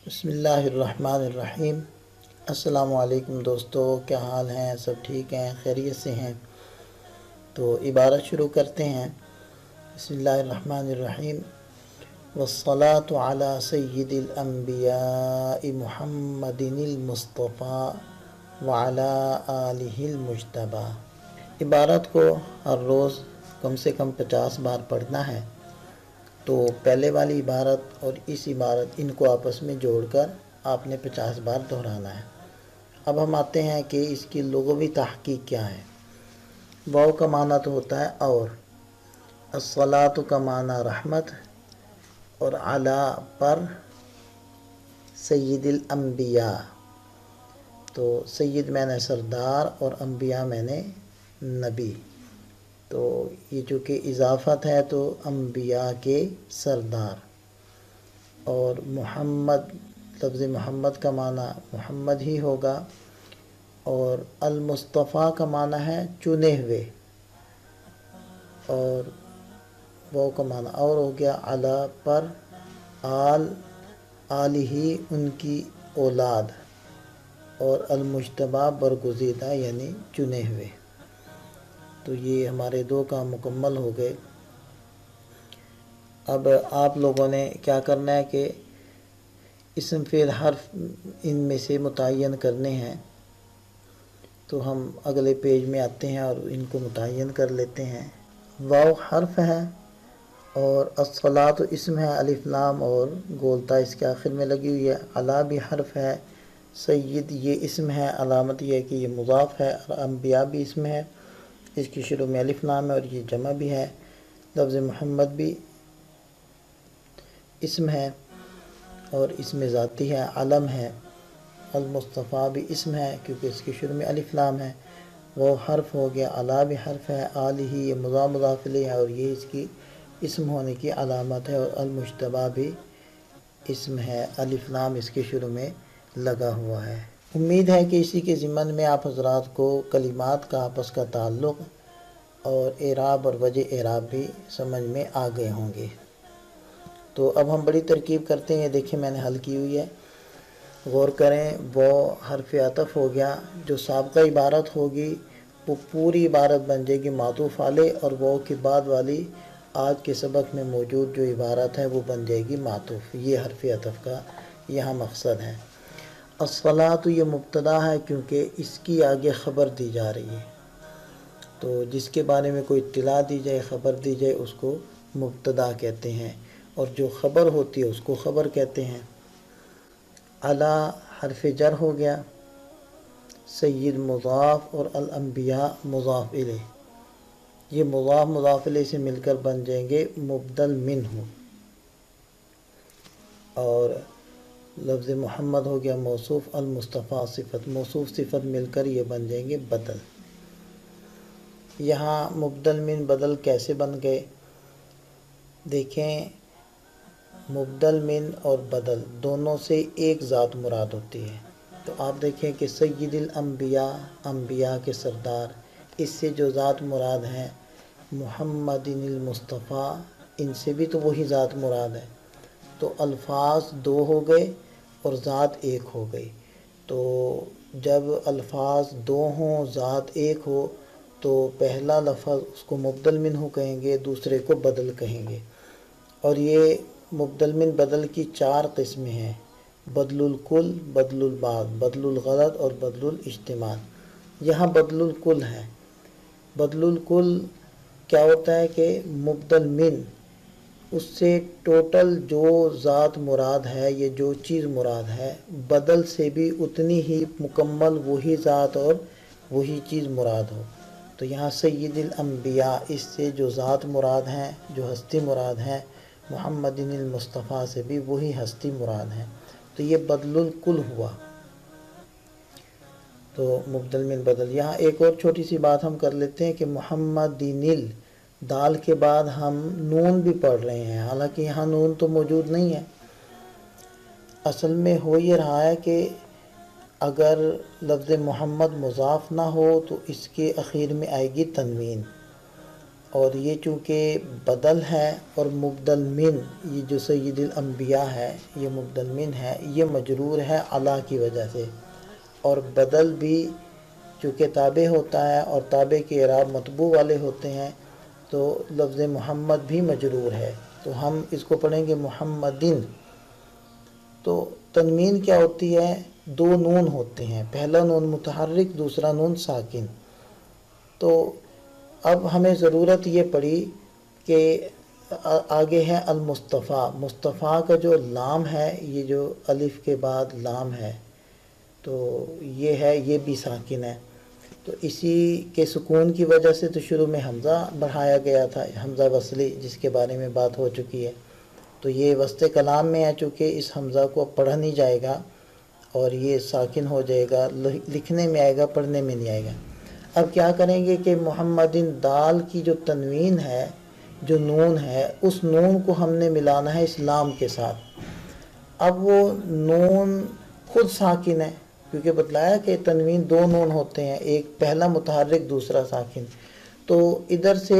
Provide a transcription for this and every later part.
بسم اللہ الرحمن الرحیم۔ السلام علیکم دوستو، کیا حال ہیں؟ سب ٹھیک ہیں؟ خیریت سے ہیں؟ تو عبارت شروع کرتے ہیں۔ بسم اللہ الرحمن الرحیم۔ والصلاة علی سید الانبیاء محمد المصطفیٰ وعلی آلہ المجتبیٰ۔ عبارت کو ہر روز کم سے کم 50 بار پڑھنا ہے۔ تو پہلے والی عبارت اور اس عبارت ان کو آپس میں جوڑ کر آپ نے 50 بار دہرانا ہے۔ اب ہم آتے ہیں کہ اس کی لغوی تحقیق کیا ہے۔ واو کا معنی تو ہوتا ہے اور، الصلاۃ کا معنی رحمت، اور علی پر، سید الانبیاء، تو سید میں نے سردار اور انبیاء میں نے نبی، تو یہ چونکہ اضافت ہے تو انبیاء کے سردار، اور محمد، لفظ محمد کا معنی محمد ہی ہوگا، اور المصطفیٰ کا معنی ہے چنے ہوئے، اور وہ کا معنی اور ہو گیا علی پر، آلہ ان کی اولاد، اور المجتبیٰ برگزیدہ یعنی چنے ہوئے۔ تو یہ ہمارے 2 کام مکمل ہو گئے۔ اب آپ لوگوں نے کیا کرنا ہے کہ اسم فعل حرف ان میں سے متعین کرنے ہیں۔ تو ہم اگلے پیج میں آتے ہیں اور ان کو متعین کر لیتے ہیں۔ واو حرف ہے اور الصلاۃ اسم ہے، الف لام اور گولتا اس کے آخر میں لگی ہوئی ہے۔ علی بھی حرف ہے، سید یہ اسم ہے، علامت یہ ہے کہ یہ مضاف ہے، اور انبیاء بھی اسم ہے، اس کی شروع میں الف لام ہے اور یہ جمع بھی ہے۔ لفظ محمد بھی اسم ہے اور اسم ذاتی ہے، علم ہے۔ المصطفیٰ بھی اسم ہے کیونکہ اس کی شروع میں الف لام ہے۔ وہ حرف ہو گیا، علی بھی حرف ہے، آلہ یہ مضاف الیہ ہے اور یہ اس کی اسم ہونے کی علامت ہے، اور المجتبیٰ بھی اسم ہے، الف لام اس کے شروع میں لگا ہوا ہے۔ امید ہے کہ اسی کے ضمن میں آپ حضرات کو کلمات کا آپس کا تعلق اور اعراب اور وجہ اعراب بھی سمجھ میں آ گئے ہوں گے۔ تو اب ہم بڑی ترکیب کرتے ہیں، دیکھیں میں نے حل کی ہوئی ہے، غور کریں۔ وہ حرف عطف ہو گیا، جو سابقہ عبارت ہوگی وہ پوری عبارت بن جائے گی معطوف علیہ، اور وہ کے بعد والی آج کے سبق میں موجود جو عبارت ہے وہ بن جائے گی معطوف۔ یہ حرف عطف کا یہاں مقصد ہے۔ الصلاۃ یہ مبتدا ہے کیونکہ اس کی آگے خبر دی جا رہی ہے، تو جس کے بارے میں کوئی اطلاع دی جائے، خبر دی جائے، اس کو مبتدا کہتے ہیں، اور جو خبر ہوتی ہے اس کو خبر کہتے ہیں۔ علی حرف جر ہو گیا، سید مضاف اور الانبیاء مضاف الیہ، یہ مضاف الیہ سے مل کر بن جائیں گے مبدل منہ، اور لفظ محمد ہو گیا موصوف، المصطفیٰ صفت، موصوف صفت مل کر یہ بن جائیں گے بدل۔ یہاں مبدل من بدل کیسے بن گئے؟ دیکھیں، مبدل من اور بدل دونوں سے ایک ذات مراد ہوتی ہے، تو آپ دیکھیں کہ سید الانبیاء، انبیاء کے سردار، اس سے جو ذات مراد ہے محمد المصطفیٰ، ان سے بھی تو وہی ذات مراد ہے، تو الفاظ 2 ہو گئے اور ذات 1 ہو گئی۔ تو جب الفاظ 2 ہوں، ذات 1 ہو، تو پہلا لفظ اس کو مبدل منہ کہیں گے، دوسرے کو بدل کہیں گے، اور یہ مبدل من بدل کی 4 قسمیں ہیں: بدل الکل، بدل البعض، بدل الغلط اور بدل الاجتماع۔ یہاں بدل الکل ہے۔ بدل الکل کیا ہوتا ہے کہ مبدل من، اس سے ٹوٹل جو ذات مراد ہے، یہ جو چیز مراد ہے، بدل سے بھی اتنی ہی مکمل وہی ذات اور وہی چیز مراد ہو۔ تو یہاں سید الانبیاء، اس سے جو ذات مراد ہیں، جو ہستی مراد ہیں، محمد المصطفیٰ سے بھی وہی ہستی مراد ہے، تو یہ بدل الکل ہوا۔ تو مبدل من بدل۔ یہاں ایک اور چھوٹی سی بات ہم کر لیتے ہیں کہ محمد دال کے بعد ہم نون بھی پڑھ رہے ہیں، حالانکہ یہاں نون تو موجود نہیں ہے۔ اصل میں ہو یہ رہا ہے کہ اگر لفظ محمد مضاف نہ ہو تو اس کے اخیر میں آئے گی تنوین، اور یہ چونکہ بدل ہے اور مبدل من، یہ جو سید الانبیاء ہے یہ مبدل من ہے، یہ مجرور ہے علا کی وجہ سے، اور بدل بھی چونکہ تابع ہوتا ہے اور تابع کے اعراب مطبوع والے ہوتے ہیں تو لفظ محمد بھی مجرور ہے، تو ہم اس کو پڑھیں گے محمدن۔ تو تنوین کیا ہوتی ہے؟ دو نون ہوتے ہیں، پہلا نون متحرک، دوسرا نون ساکن۔ تو اب ہمیں ضرورت یہ پڑی کہ آگے ہے المصطفیٰ، مصطفیٰ کا جو لام ہے، یہ جو الف کے بعد لام ہے تو یہ ہے، یہ بھی ساکن ہے، تو اسی کے سکون کی وجہ سے تو شروع میں حمزہ بڑھایا گیا تھا، حمزہ وصلی جس کے بارے میں بات ہو چکی ہے، تو یہ وسط کلام میں ہے، چونکہ اس حمزہ کو اب پڑھا نہیں جائے گا اور یہ ساکن ہو جائے گا، لکھنے میں آئے گا، پڑھنے میں نہیں آئے گا۔ اب کیا کریں گے کہ محمدن دال کی جو تنوین ہے، جو نون ہے، اس نون کو ہم نے ملانا ہے اس لام کے ساتھ۔ اب وہ نون خود ساکن ہے، کیونکہ بتلایا کہ تنوین دو نون ہوتے ہیں، ایک پہلا متحرک دوسرا ساکن، تو ادھر سے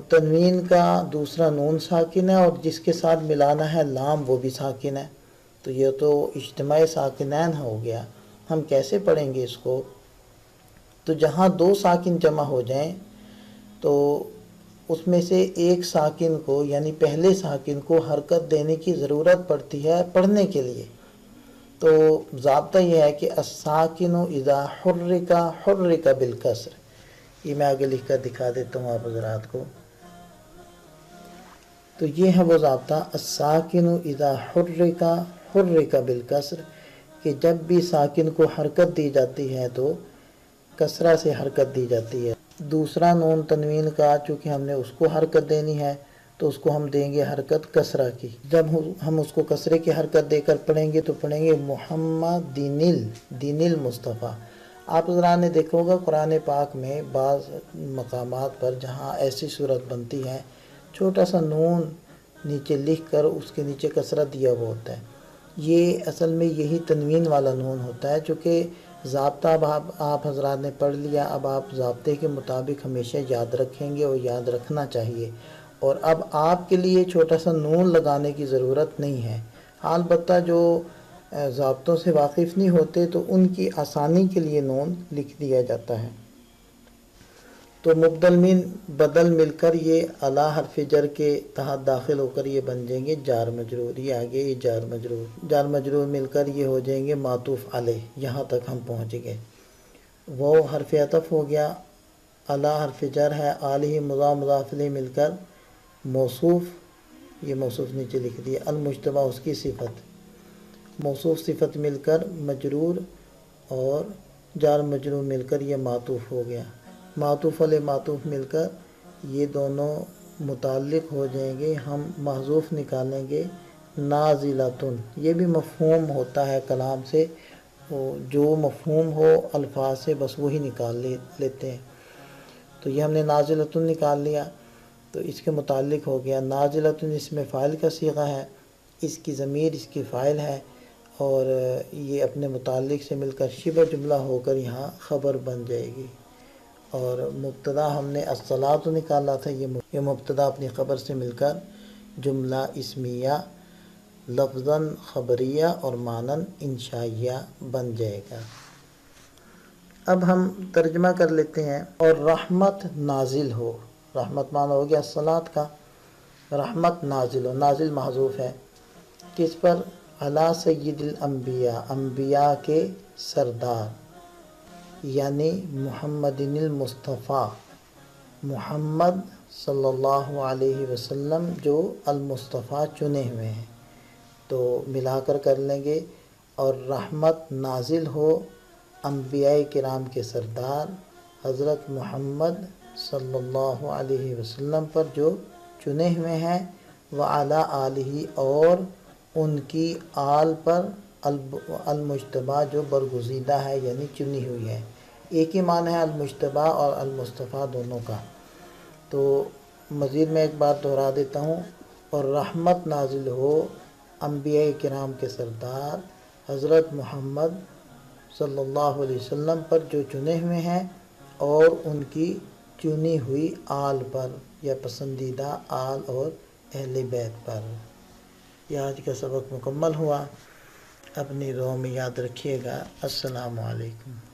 تنوین کا دوسرا نون ساکن ہے اور جس کے ساتھ ملانا ہے لام وہ بھی ساکن ہے، تو یہ تو اجتماع ساکنین ہو گیا۔ ہم کیسے پڑھیں گے اس کو؟ تو جہاں دو ساکن جمع ہو جائیں تو اس میں سے ایک ساکن کو یعنی پہلے ساکن کو حرکت دینے کی ضرورت پڑتی ہے پڑھنے کے لیے، تو ضابطہ یہ ہے کہ الساکن اذا حرک حرک بالکسر، یہ میں آگے لکھ کر دکھا دیتا ہوں آپ حضرات کو۔ تو یہ ہے وہ ضابطہ، الساکن اذا حرک حرک بالکسر، کہ جب بھی ساکن کو حرکت دی جاتی ہے تو کسرہ سے حرکت دی جاتی ہے۔ دوسرا نون تنوین کا چونکہ ہم نے اس کو حرکت دینی ہے تو اس کو ہم دیں گے حرکت کسرہ کی، جب ہم اس کو کسرے کی حرکت دے کر پڑھیں گے تو پڑھیں گے محمد دین المصطفیٰ۔ آپ حضرات نے دیکھا ہوگا قرآن پاک میں بعض مقامات پر جہاں ایسی صورت بنتی ہے، چھوٹا سا نون نیچے لکھ کر اس کے نیچے کسرہ دیا ہوا ہوتا ہے، یہ اصل میں یہی تنوین والا نون ہوتا ہے، چونکہ ضابطہ اب آپ حضرات نے پڑھ لیا، اب آپ ضابطے کے مطابق ہمیشہ یاد رکھیں گے اور یاد رکھنا چاہیے، اور اب آپ کے لیے چھوٹا سا نون لگانے کی ضرورت نہیں ہے، البتہ جو ضابطوں سے واقف نہیں ہوتے تو ان کی آسانی کے لیے نون لکھ دیا جاتا ہے۔ تو مبدل من بدل مل کر یہ علی حرف جر کے تحت داخل ہو کر یہ بن جائیں گے جار مجرور، یہ آگے یہ جار مجرور مل کر یہ ہو جائیں گے معطوف علیہ، یہاں تک ہم پہنچ گئے۔ وہ حرف عطف ہو گیا، علی حرف جر ہے، آلہ مضاف مضاف الیہ مل کر موصوف، یہ موصوف نیچے لکھ دیا، المجتبی اس کی صفت، موصوف صفت مل کر مجرور اور جار مجرور مل کر یہ معطوف ہو گیا، معطوف علیہ معطوف مل کر یہ دونوں متعلق ہو جائیں گے، ہم محذوف نکالیں گے نازلتن، یہ بھی مفہوم ہوتا ہے کلام سے، جو مفہوم ہو الفاظ سے بس وہی نکال لیتے ہیں، تو یہ ہم نے نازلتن نکال لیا، تو اس کے متعلق ہو گیا نازلتن، اس میں فاعل کا صیغہ ہے، اس کی ضمیر اس کی فاعل ہے، اور یہ اپنے متعلق سے مل کر شبہ جملہ ہو کر یہاں خبر بن جائے گی، اور مبتدا ہم نے الصلاۃ نکالا تھا، یہ مبتدا اپنی خبر سے مل کر جملہ اسمیہ لفظاً خبریہ اور معناً انشائیہ بن جائے گا۔ اب ہم ترجمہ کر لیتے ہیں، اور رحمت نازل ہو، رحمت معنی ہو گیا الصلاۃ کا، رحمت نازل ہو، نازل محذوف ہے، کس پر؟ علی سید الانبیاء، انبیاء کے سردار، یعنی محمد المصطفیٰ، محمد صلی اللہ علیہ وسلم جو المصطفیٰ چنے ہوئے ہیں، تو ملا کر لیں گے، اور رحمت نازل ہو انبیاء کرام کے سردار حضرت محمد صلی اللہ علیہ وسلم پر جو چنے ہوئے ہیں، وعلی آلہ اور ان کی آل پر، المجتبی جو برگزیدہ ہے یعنی چنی ہوئی ہے، ایک ہی معنی ہے المجتبی اور المصطفیٰ دونوں کا، تو مزید میں ایک بات دہرا دیتا ہوں، اور رحمت نازل ہو انبیاء کرام کے سردار حضرت محمد صلی اللہ علیہ وسلم پر جو چنے ہوئے ہیں اور ان کی چنی ہوئی آل پر یا پسندیدہ آل اور اہل بیت پر۔ یہ آج کا سبق مکمل ہوا، اپنی دعاؤں میں یاد رکھیے گا۔ السلام علیکم۔